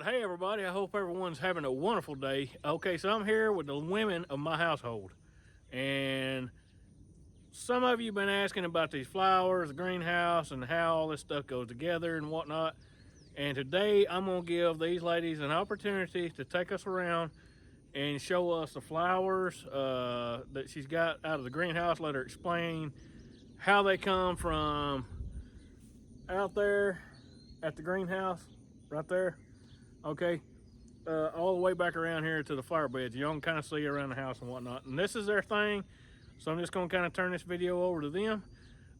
Hey everybody, I hope everyone's having a wonderful day. Okay, so I'm here with the women of my household. And some of you have been asking about these flowers, the greenhouse, and how all this stuff goes together and whatnot. And today I'm going to give these ladies an opportunity to take us around and show us the flowers that she's got out of the greenhouse. Let her explain how they come from out there at the greenhouse, right there. Okay, all the way back around here to the flower beds. You can kind of see around the house and whatnot. And this is their thing, so I'm just going to kind of turn this video over to them.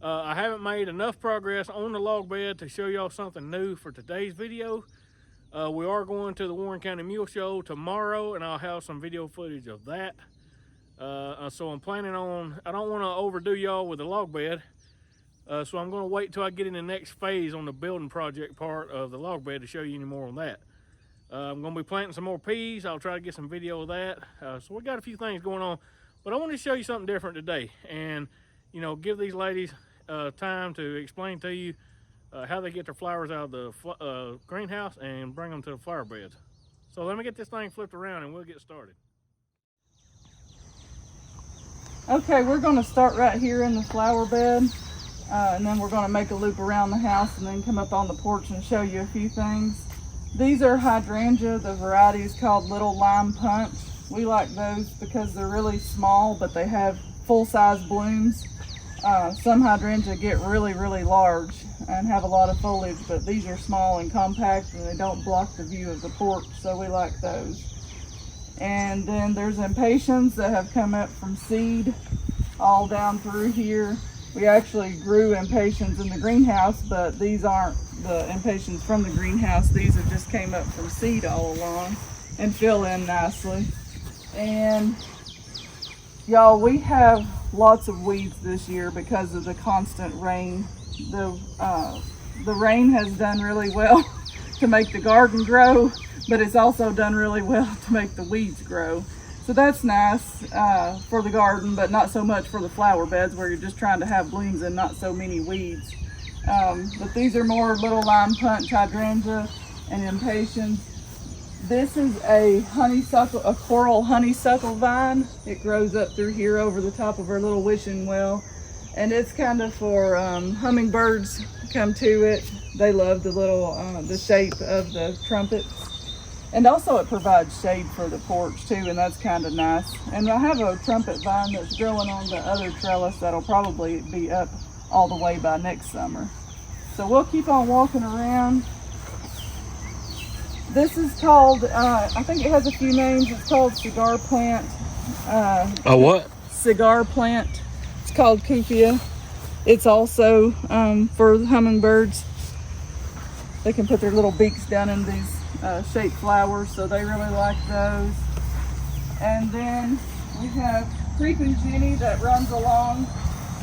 I haven't made enough progress on the log bed to show y'all something new for today's video. We are going to the Warren County Mule Show tomorrow, and I'll have some video footage of that. So I'm planning on, I don't want to overdo y'all with the log bed. So I'm going to wait till I get in the next phase on the building project part of the log bed to show you any more on that. I'm going to be planting some more peas. I'll try to get some video of that. So we got a few things going on, but I want to show you something different today, and you know, give these ladies time to explain to you how they get their flowers out of the greenhouse and bring them to the flower beds. So let me get this thing flipped around and we'll get started. Okay, we're going to start right here in the flower bed, and then we're going to make a loop around the house and then come up on the porch and show you a few things. These are hydrangea. The variety is called Little Lime Punch. We like those because they're really small, but they have full-size blooms. Some hydrangea get really large and have a lot of foliage, but these are small and compact and they don't block the view of the porch, so we like those. And then there's impatiens that have come up from seed all down through here. We actually grew impatiens in the greenhouse, but these aren't the impatiens from the greenhouse. These have just came up from seed all along and fill in nicely. And y'all, we have lots of weeds this year because of the constant rain. The rain has done really well to make the garden grow, but it's also done really well to make the weeds grow. So that's nice for the garden, but not so much for the flower beds where you're just trying to have blooms and not so many weeds. But these are more Little Lime Punch hydrangea and impatiens. This is a honeysuckle, a coral honeysuckle vine. It grows up through here over the top of our little wishing well. And it's kind of for hummingbirds come to it. They love the little, the shape of the trumpets. And also it provides shade for the porch too, and that's kind of nice. And I have a trumpet vine that's growing on the other trellis that'll probably be up all the way by next summer. So we'll keep on walking around. This is called, I think it has a few names. It's called cigar plant. A what? Cigar plant. It's called Cupia. It's also for hummingbirds. They can put their little beaks down in these shaped flowers, so they really like those. And then we have creeping Jenny that runs along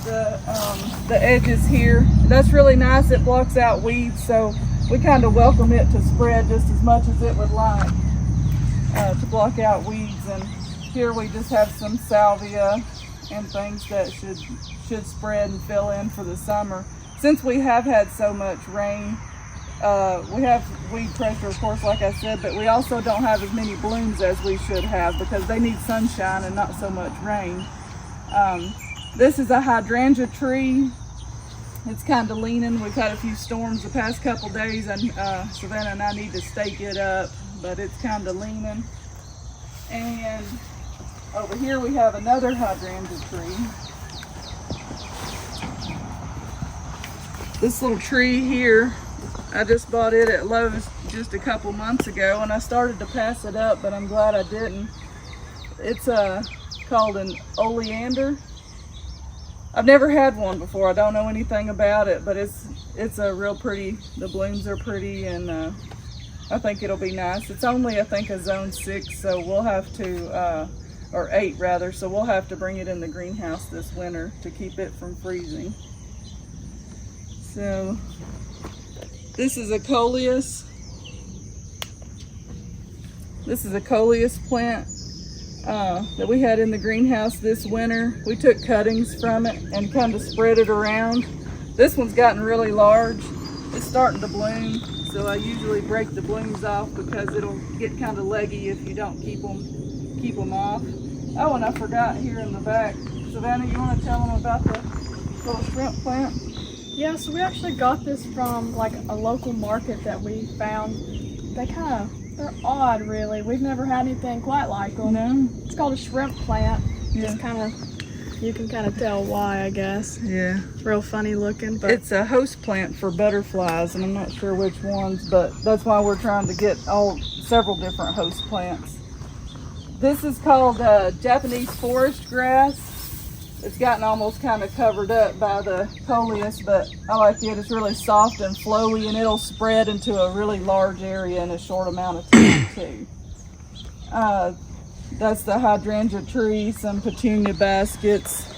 the edges here. That's really nice. It blocks out weeds, so we kind of welcome it to spread just as much as it would like to block out weeds. And here we just have some salvia and things that should spread and fill in for the summer. Since we have had so much rain, we have weed pressure, of course, like I said, but we also don't have as many blooms as we should have because they need sunshine and not so much rain. This is a hydrangea tree. It's kind of leaning. We've had a few storms the past couple days, and Savannah and I need to stake it up, but it's kind of leaning. And over here we have another hydrangea tree. This little tree here, I just bought it at Lowe's just a couple months ago, and I started to pass it up, but I'm glad I didn't. It's called an oleander. I've never had one before. I don't know anything about it, but it's a real pretty, the blooms are pretty, and I think it'll be nice. It's only, I think, a zone 6, so we'll have to, or 8 rather, so we'll have to bring it in the greenhouse this winter to keep it from freezing. So this is a coleus. This is a coleus plant that we had in the greenhouse this winter. We took cuttings from it and kind of spread it around. This one's gotten really large. It's starting to bloom, so I usually break the blooms off because it'll get kind of leggy if you don't keep them off. Oh, and I forgot here in the back. Savannah, you want to tell them about the little shrimp plant? Yeah, so we actually got this from like a local market that we found. They're odd really. We've never had anything quite like them. No? It's called a shrimp plant. Yeah. You can kind of tell why, I guess. Yeah. It's real funny looking, but It's a host plant for butterflies, and I'm not sure which ones, but that's why we're trying to get several different host plants. This is called Japanese forest grass. It's gotten almost kind of covered up by the coleus, but I like it. It's really soft and flowy, and it'll spread into a really large area in a short amount of time too. That's the hydrangea tree, some petunia baskets.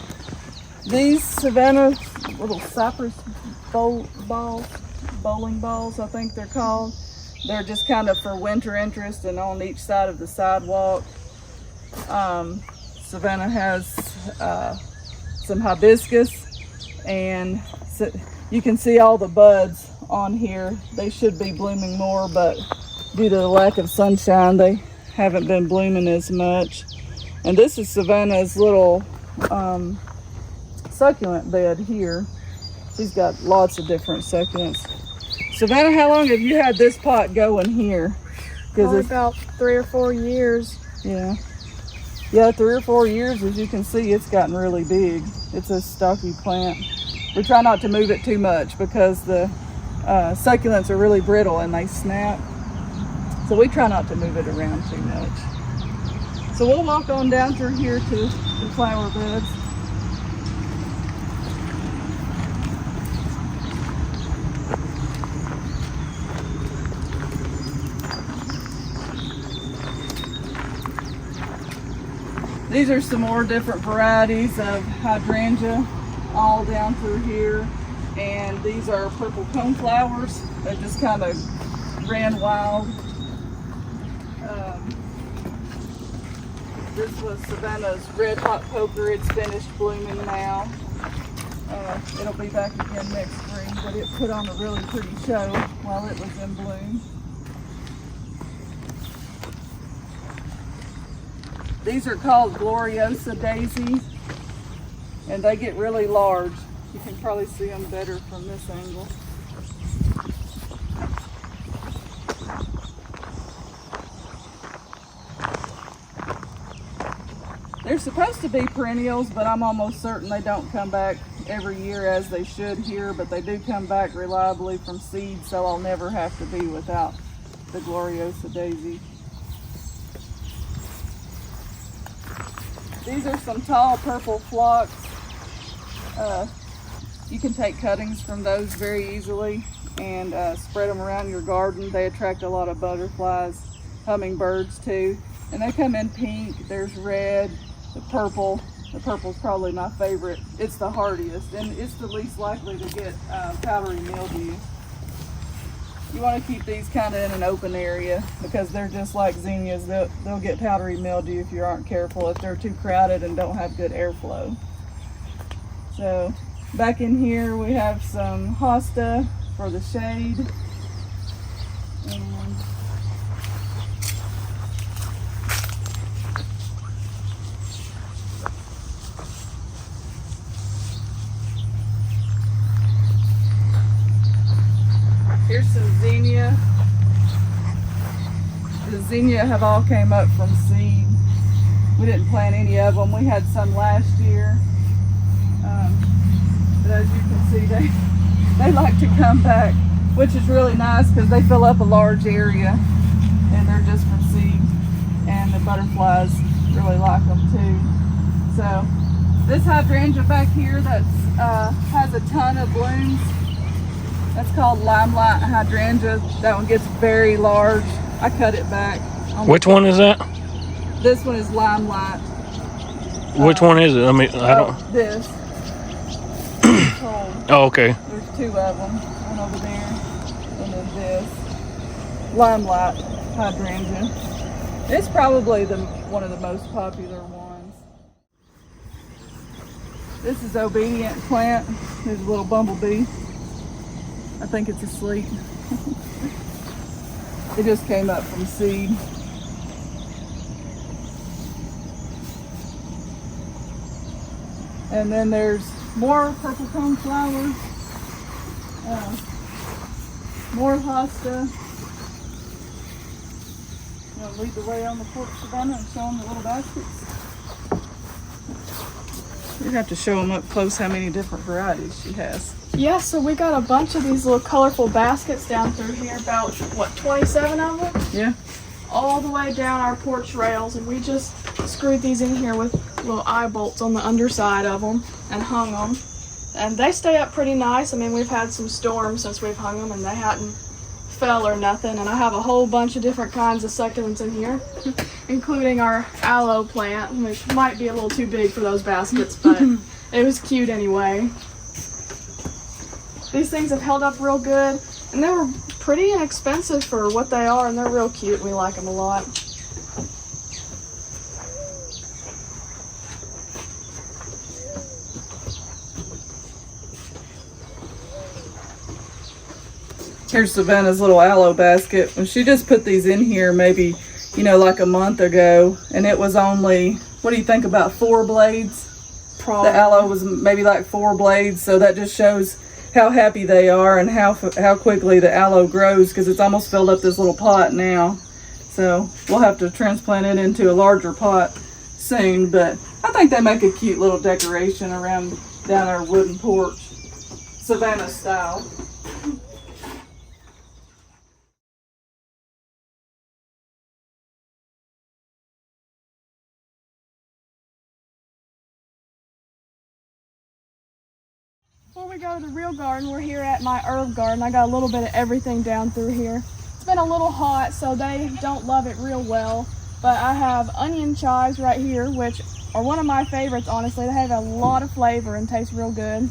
These Savannah little cypress bowling balls, I think they're called. They're just kind of for winter interest and on each side of the sidewalk. Savannah has some hibiscus, and so you can see all the buds on here. They should be blooming more, but due to the lack of sunshine, they haven't been blooming as much. And this is Savannah's little succulent bed here. She's got lots of different succulents. Savannah, how long have you had this pot going here? probably about 3 or 4 years. Yeah. Yeah, 3 or 4 years. As you can see, it's gotten really big. It's a stocky plant. We try not to move it too much because the succulents are really brittle and they snap. So we try not to move it around too much. So we'll walk on down through here to the flower beds. These are some more different varieties of hydrangea all down through here. And these are purple coneflowers. They just kind of ran wild. This was Savannah's red hot poker. It's finished blooming now. It'll be back again next spring, but it put on a really pretty show while it was in bloom. These are called Gloriosa daisies, and they get really large. You can probably see them better from this angle. They're supposed to be perennials, but I'm almost certain they don't come back every year as they should here, but they do come back reliably from seed, so I'll never have to be without the Gloriosa daisy. These are some tall purple phlox. You can take cuttings from those very easily and spread them around your garden. They attract a lot of butterflies, hummingbirds too. And they come in pink, there's red, the purple. The purple's probably my favorite. It's the hardiest and it's the least likely to get powdery mildew. You want to keep these kind of in an open area because they're just like zinnias. They'll get powdery mildew if you aren't careful, if they're too crowded and don't have good airflow. So back in here we have some hosta for the shade. And here's some zinnia. The zinnia have all came up from seed. We didn't plant any of them. We had some last year. But as you can see, they like to come back, which is really nice because they fill up a large area and they're just from seed. And the butterflies really like them too. So this hydrangea back here that has a ton of blooms, that's called limelight hydrangea. That one gets very large. I cut it back. Which one is that? This one is limelight. Which one is it? I mean, I don't. This. Cold. Oh, okay. There's two of them. One over there, and then this. Limelight hydrangea. It's probably one of the most popular ones. This is obedient plant. There's a little bumblebee. I think it's asleep. It just came up from seed. And then there's more purple cone flowers, more hosta. You know, lead the way on the porch, Savannah, and show them the little baskets. You have to show them up close how many different varieties she has. Yeah, so we got a bunch of these little colorful baskets down through here, about, what, 27 of them? Yeah. All the way down our porch rails, and we just screwed these in here with little eye bolts on the underside of them and hung them. And they stay up pretty nice. I mean, we've had some storms since we've hung them, and they hadn't fell or nothing. And I have a whole bunch of different kinds of succulents in here, including our aloe plant, which might be a little too big for those baskets, but it was cute anyway. These things have held up real good, and they were pretty inexpensive for what they are, and they're real cute. We like them a lot. Here's Savannah's little aloe basket. When she just put these in here maybe, you know, like a month ago, and it was only, what do you think, about 4 blades? Probably. The aloe was maybe like 4 blades, so that just shows how happy they are and how quickly the aloe grows, because it's almost filled up this little pot now. So we'll have to transplant it into a larger pot soon, but I think they make a cute little decoration around down our wooden porch, Savannah style. Before we go to the real garden, we're here at my herb garden. I got a little bit of everything down through here. It's been a little hot, so they don't love it real well. But I have onion chives right here, which are one of my favorites, honestly. They have a lot of flavor and taste real good.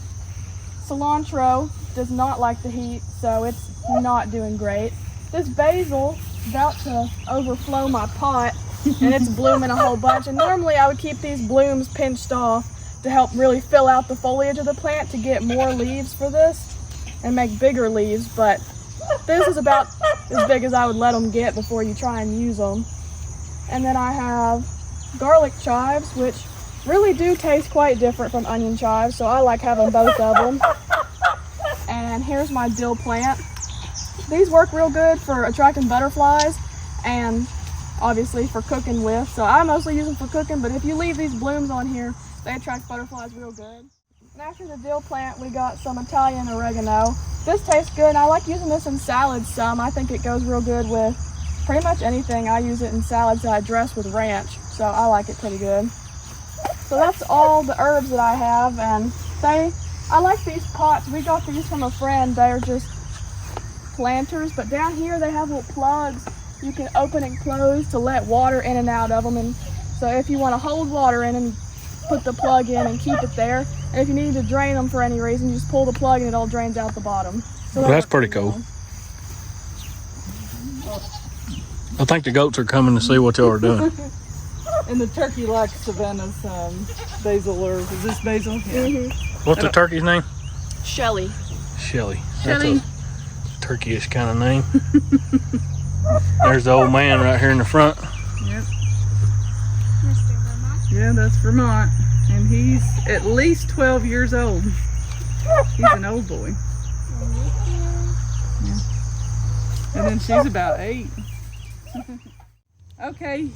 Cilantro does not like the heat, so it's not doing great. This basil is about to overflow my pot, and it's blooming a whole bunch. And normally I would keep these blooms pinched off to help really fill out the foliage of the plant to get more leaves for this and make bigger leaves, but this is about as big as I would let them get before you try and use them. And then I have garlic chives, which really do taste quite different from onion chives, so I like having both of them. And here's my dill plant. These work real good for attracting butterflies and obviously for cooking with, so I mostly use them for cooking, but if you leave these blooms on here, they attract butterflies real good. And after the dill plant, we got some Italian oregano. This tastes good, and I like using this in salads some. I think it goes real good with pretty much anything. I use it in salads that I dress with ranch, so I like it pretty good. So that's all the herbs that I have, and I like these pots. We got these from a friend. They're just planters, but down here they have little plugs you can open and close to let water in and out of them. And so if you want to hold water in and put the plug in and keep it there, and if you need to drain them for any reason, you just pull the plug and it all drains out the bottom. So That's pretty cool. I think the goats are coming to see what y'all are doing. And the turkey likes Savannah's basil herbs. Is this basil? Yeah. What's the turkey's name? Shelly. Shelly. Shelly. That's a turkey-ish kind of name. There's the old man right here in the front. Yep. Mr. Vermont. Yeah, that's Vermont. And he's at least 12 years old. He's an old boy. Yeah. And then she's about 8. Okay,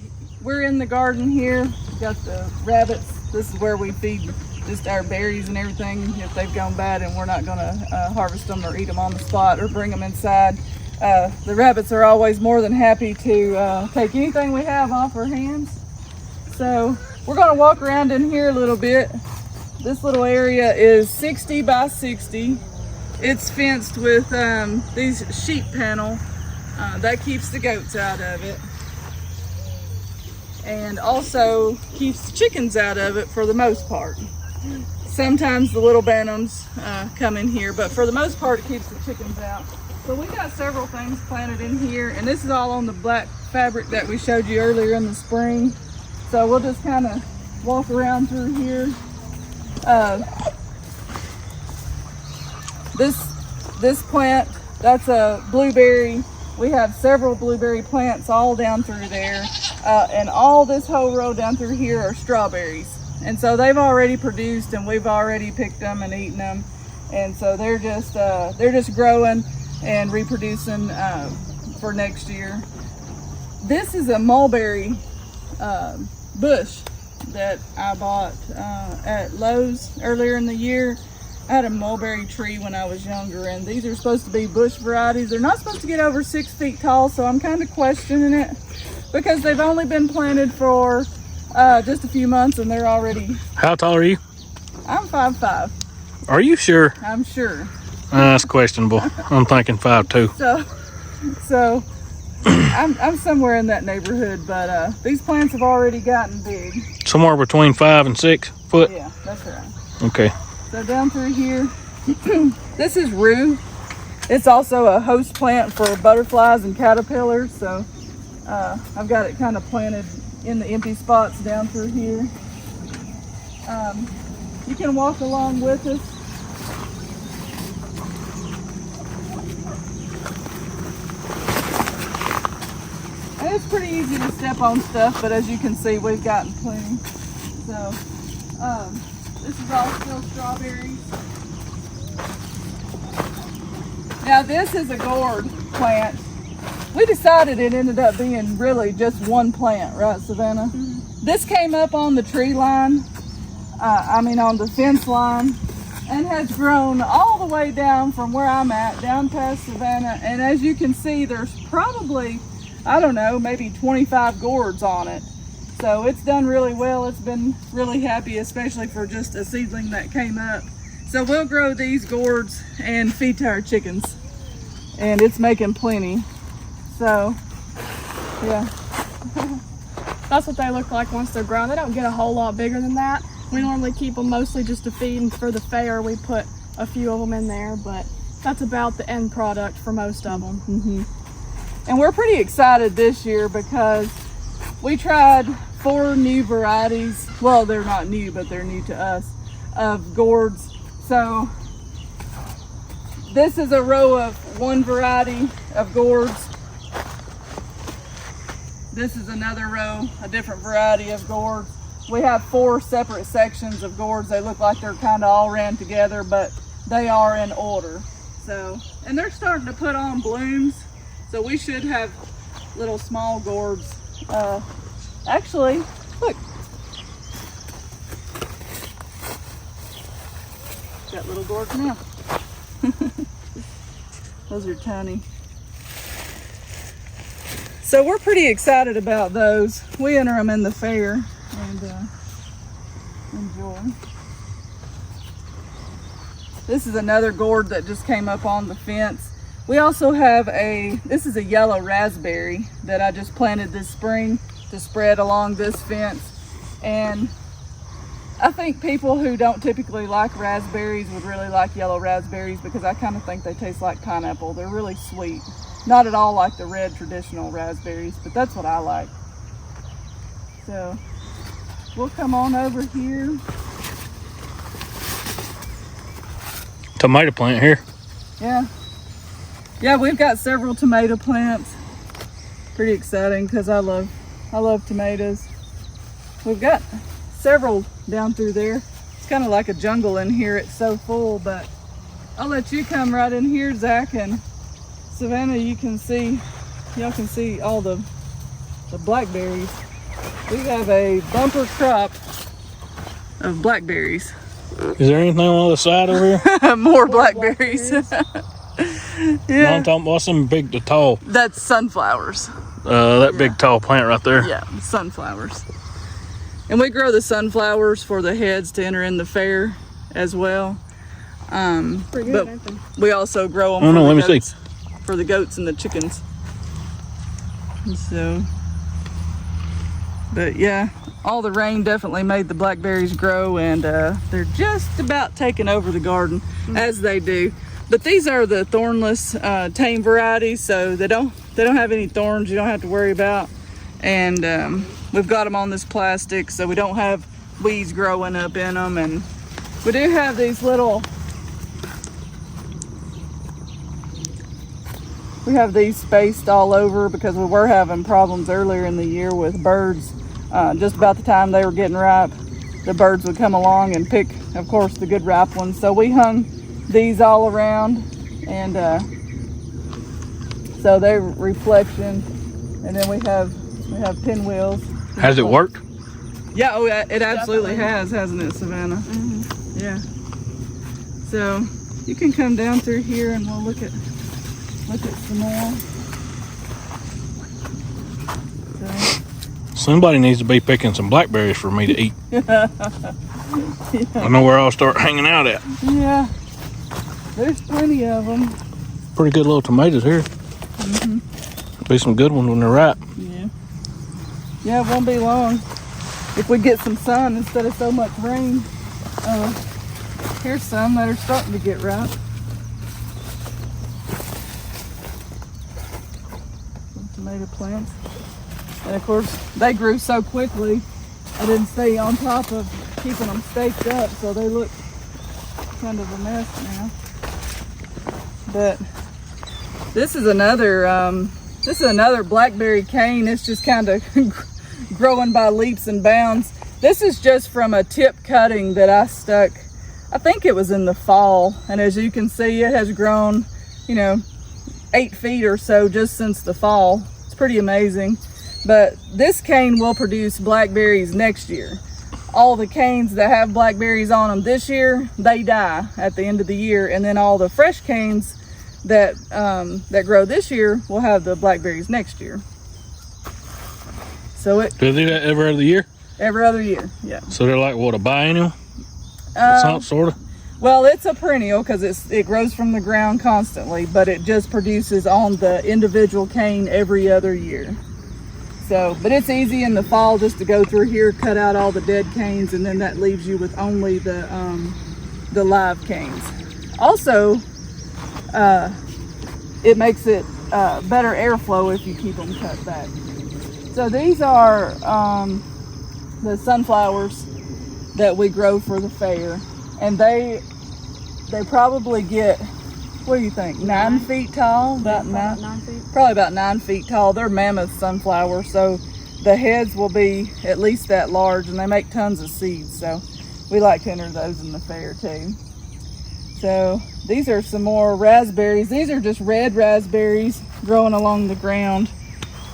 we're in the garden here. Got the rabbits. This is where we feed just our berries and everything if they've gone bad, and we're not going to harvest them or eat them on the spot or bring them inside. The rabbits are always more than happy to take anything we have off our hands. So we're going to walk around in here a little bit. This little area is 60 by 60. It's fenced with these sheep panel. That keeps the goats out of it. And also keeps the chickens out of it for the most part. Sometimes the little bantams come in here, but for the most part it keeps the chickens out. So we got several things planted in here, and this is all on the black fabric that we showed you earlier in the spring. So we'll just kind of walk around through here. This plant, that's a blueberry We have several blueberry plants all down through there. And all this whole row down through here are strawberries. And so they've already produced and we've already picked them and eaten them. And so they're just growing and reproducing for next year. This is a mulberry bush that I bought at Lowe's earlier in the year. I had a mulberry tree when I was younger, and these are supposed to be bush varieties. They're not supposed to get over 6 feet tall, so I'm kind of questioning it because they've only been planted for just a few months and they're already... How tall are you? I'm 5'5". Are you sure? I'm sure. That's questionable. I'm thinking 5'2". So I'm somewhere in that neighborhood, but these plants have already gotten big. Somewhere between 5 and 6 foot? Yeah, that's right. Okay. So down through here, this is rue. It's also a host plant for butterflies and caterpillars. So I've got it kind of planted in the empty spots down through here. You can walk along with us. And it's pretty easy to step on stuff, but as you can see, we've gotten plenty. So this is all still strawberries. Now this is a gourd plant. We decided it ended up being really just one plant, right, Savannah? Mm-hmm. This came up on the tree line, on the fence line, and has grown all the way down from where I'm at, down past Savannah. And as you can see, there's probably, I don't know, maybe 25 gourds on it. So it's done really well. It's been really happy, especially for just a seedling that came up. So we'll grow these gourds and feed to our chickens. And it's making plenty. So, yeah. That's what they look like once they're grown. They don't get a whole lot bigger than that. We normally keep them mostly just to feed, and for the fair we put a few of them in there, but that's about the end product for most of them. Mm-hmm. And we're pretty excited this year because we tried 4 new varieties. Well, they're not new, but they're new to us, of gourds. So this is a row of one variety of gourds. This is another row, a different variety of gourds. We have 4 separate sections of gourds. They look like they're kind of all ran together, but they are in order. So, and they're starting to put on blooms. So we should have little small gourds. Actually, look. Got little gourds now. Those are tiny. So we're pretty excited about those. We enter them in the fair and enjoy. This is another gourd that just came up on the fence. We also have this is a yellow raspberry that I just planted this spring to spread along this fence. And I think people who don't typically like raspberries would really like yellow raspberries because I kind of think they taste like pineapple. They're really sweet. Not at all like the red traditional raspberries, but that's what I like. So we'll come on over here. Tomato plant here. Yeah, we've got several tomato plants. Pretty exciting because I love tomatoes. We've got several down through there. It's kind of like a jungle in here. It's so full, but I'll let you come right in here, Zach, and Savannah, y'all can see all the blackberries. We have a bumper crop of blackberries. Is there anything on the side over here? More blackberries. Yeah. I'm talking about some big to tall. That's sunflowers. That big tall plant right there. Yeah, sunflowers. And we grow the sunflowers for the heads to enter in the fair as well. Pretty good, aren't they? We also grow them for the goats and the chickens. And so, but yeah, all the rain definitely made the blackberries grow, and they're just about taking over the garden, as they do. But these are the thornless tame varieties, so they don't have any thorns. You don't have to worry about. And we've got them on this plastic, so we don't have weeds growing up in them. And we do have these little We have these spaced all over because we were having problems earlier in the year with birds. Just about the time they were getting ripe, the birds would come along and pick, of course, the good ripe ones. So we hung these all around, and so they're reflection. And then we have pinwheels. Has it worked? Yeah, oh, it absolutely Definitely. has, hasn't it, Savannah? Mm-hmm. Yeah. So you can come down through here and we'll look at some more. So, Somebody needs to be picking some blackberries for me to eat. I know where I'll start hanging out at. yeah, there's plenty of them. Pretty good little tomatoes here. Be some good ones when they're ripe. Yeah. Yeah, it won't be long if we get some sun instead of so much rain. Here's some that are starting to get ripe. Some tomato plants. And of course, they grew so quickly, I didn't stay on top of keeping them staked up, so they look kind of a mess now. But this is another blackberry cane. It's just kind of growing by leaps and bounds. This is just from a tip cutting that I stuck, I think it was in the fall. And as you can see, it has grown, 8 feet or so just since the fall. It's pretty amazing. But this cane will produce blackberries next year. All the canes that have blackberries on them this year, they die at the end of the year. And then all the fresh canes that grow this year will have the blackberries next year. So Do they do that every other year? every other year, yeah. So they're like what, a biennial? Sort of. Well, it's a perennial because it grows from the ground constantly, but it just produces on the individual cane every other year. So, but it's easy in the fall just to go through here, cut out all the dead canes, and then that leaves you with only the live canes. Also, it makes it better airflow if you keep them cut back. So these are the sunflowers that we grow for the fair, and they probably get, what do you think, 9 feet tall? About 9 feet. Probably about 9 feet tall. They're mammoth sunflowers, so the heads will be at least that large, and they make tons of seeds. So we like to enter those in the fair too. So these are some more raspberries. These are just red raspberries growing along the ground.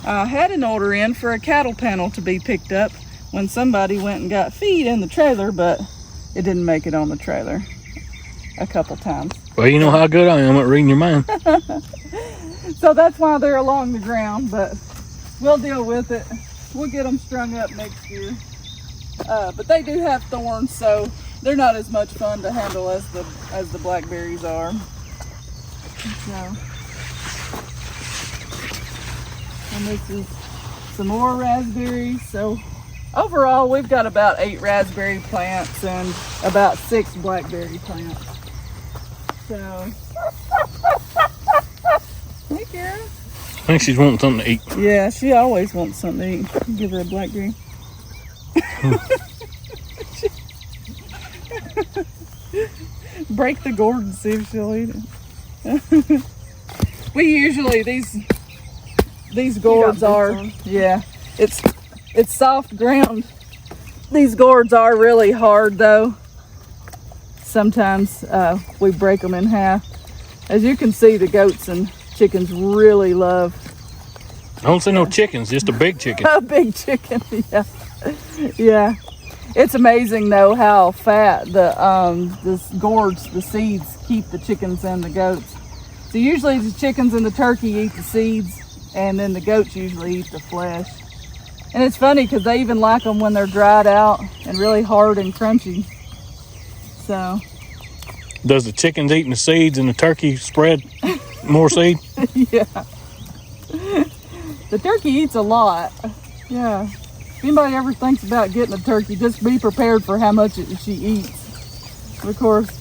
I had an order in for a cattle panel to be picked up when somebody went and got feed in the trailer, but it didn't make it on the trailer a couple times. Well, you know how good I am at reading your mind. So that's why they're along the ground, but we'll deal with it. We'll get them strung up next year. But they do have thorns, so they're not as much fun to handle as the blackberries are. So, and this is some more raspberries. So overall, we've got about 8 raspberry plants and about 6 blackberry plants. So, hey, Kara. I think she's wanting something to eat. Yeah, she always wants something to eat. Give her a blackberry. Break the gourd and see if she'll eat it. We usually, these gourds are, yeah, it's soft ground. These gourds are really hard though. Sometimes we break them in half. As you can see, the goats and chickens really love. I don't see no chickens, just a big chicken. A big chicken, yeah. Yeah. It's amazing though how fat the gourds, the seeds, keep the chickens and the goats. So usually the chickens and the turkey eat the seeds, and then the goats usually eat the flesh. And it's funny because they even like them when they're dried out and really hard and crunchy. So. Does the chickens eating the seeds and the turkey spread more seed? Yeah. The turkey eats a lot. Yeah. If anybody ever thinks about getting a turkey, just be prepared for how much she eats. Of course,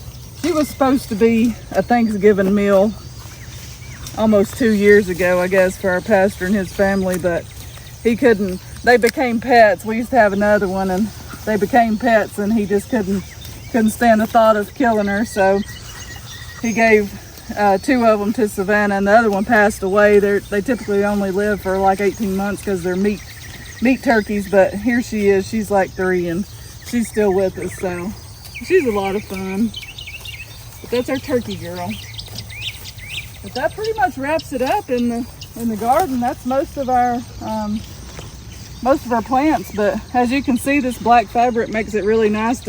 she was supposed to be a Thanksgiving meal almost 2 years ago, I guess, for our pastor and his family, but he couldn't. They became pets. We used to have another one, and they became pets, and he just couldn't stand the thought of killing her, so he gave two of them to Savannah, and the other one passed away. They typically only live for like 18 months because they're meat turkeys, but here she is. She's like 3 and she's still with us, so she's a lot of fun. But that's our turkey girl. But that pretty much wraps it up in the garden. That's most of our plants. But as you can see, this black fabric makes it really nice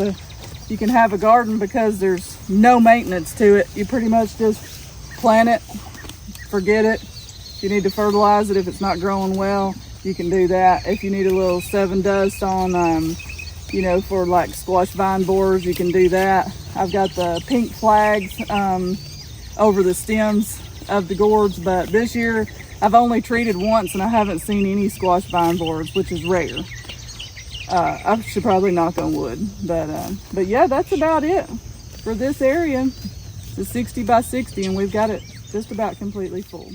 you can have a garden because there's no maintenance to it. You pretty much just plant it, forget it. If you need to fertilize it, if it's not growing well, you can do that. If you need a little 7 dust on, you know, for like squash vine borers, you can do that. I've got the pink flags over the stems of the gourds, but this year I've only treated once and I haven't seen any squash vine borers, which is rare. I should probably knock on wood, but yeah, that's about it for this area. It's a 60 by 60 and we've got it just about completely full.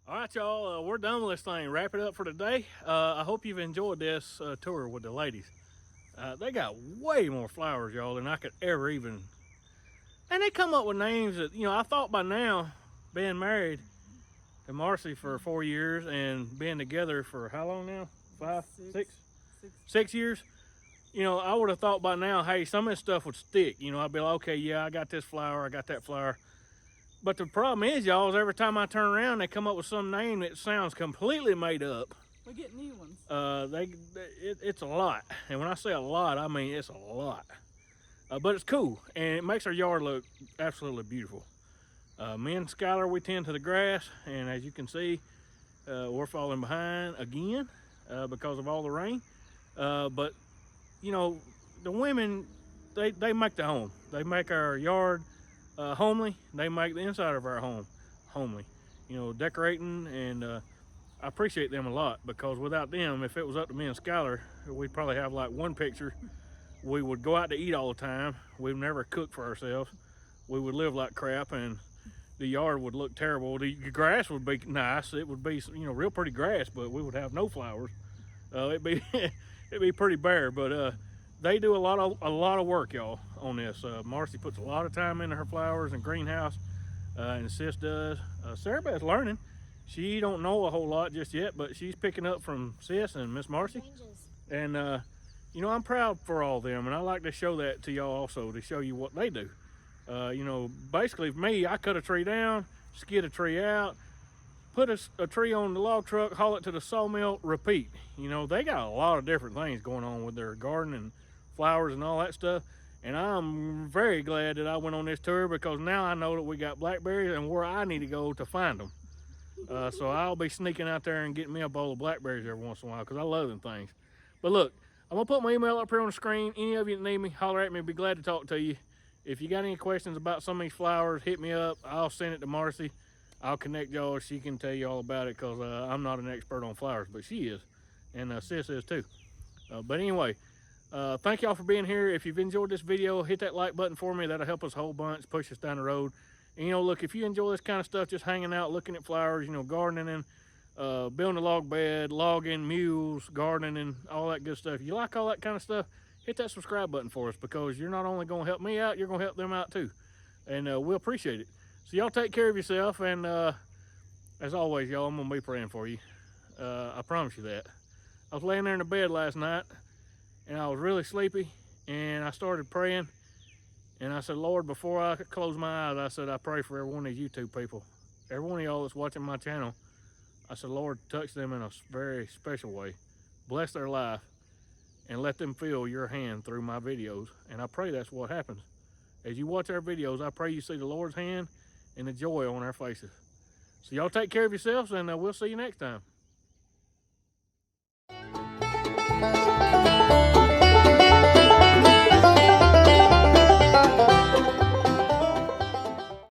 All right, y'all, we're done with this thing. Wrap it up for today. I hope you've enjoyed this tour with the ladies. They got way more flowers, y'all, than I could ever even. And they come up with names that, you know, I thought by now, being married to Marcy for 4 years and being together for how long now? 5, 6 years? You know, I would have thought by now, hey, some of this stuff would stick. You know, I'd be like, okay, yeah, I got this flower, I got that flower. But the problem is, y'all, is every time I turn around, they come up with some name that sounds completely made up. We get new ones. It's a lot. And when I say a lot, I mean it's a lot. But it's cool, and it makes our yard look absolutely beautiful. Me and Skylar, we tend to the grass, and as you can see, we're falling behind again because of all the rain. But, you know, the women, they make the home. They make our yard homely. They make the inside of our home homely. You know, decorating, and I appreciate them a lot, because without them, if it was up to me and Skylar, we'd probably have like one picture. We would go out to eat all the time. We'd never cook for ourselves. We would live like crap, and the yard would look terrible. The grass would be nice. It would be, you know, real pretty grass, but we would have no flowers. It'd be pretty bare. But they do a lot of work, y'all, on this. Marcy puts a lot of time into her flowers and greenhouse, and Sis does. Sarah Beth's learning. She don't know a whole lot just yet, but she's picking up from Sis and Miss Marcy. And you know, I'm proud for all of them, and I like to show that to y'all also, to show you what they do. You know, basically for me, I cut a tree down, skid a tree out, put a tree on the log truck, haul it to the sawmill, repeat. You know, they got a lot of different things going on with their garden and flowers and all that stuff. And I'm very glad that I went on this tour, because now I know that we got blackberries and where I need to go to find them. So I'll be sneaking out there and getting me a bowl of blackberries every once in a while, because I love them things. But look, I'm gonna put my email up here on the screen. Any of you that need me, holler at me. I'd be glad to talk to you. If you got any questions about some of these flowers, hit me up. I'll send it to Marcy. I'll connect y'all. She can tell you all about it, because I'm not an expert on flowers, but she is, and Sis is too. But anyway, thank y'all for being here. If you've enjoyed this video, hit that like button for me. That'll help us a whole bunch, push us down the road. And, you know, look, if you enjoy this kind of stuff, just hanging out, looking at flowers, you know, gardening, building a log bed, logging, mules, gardening, all that good stuff. If you like all that kind of stuff, hit that subscribe button for us, because you're not only going to help me out, you're going to help them out too. And we'll appreciate it. So y'all take care of yourself, and as always, y'all, I'm going to be praying for you. I promise you that. I was laying there in the bed last night, and I was really sleepy, and I started praying, and I said, Lord, before I close my eyes, I said, I pray for every one of these YouTube people, every one of y'all that's watching my channel. I said, Lord, touch them in a very special way. Bless their life, and let them feel your hand through my videos. And I pray that's what happens. As you watch our videos, I pray you see the Lord's hand and the joy on our faces. So y'all take care of yourselves, and we'll see you next time.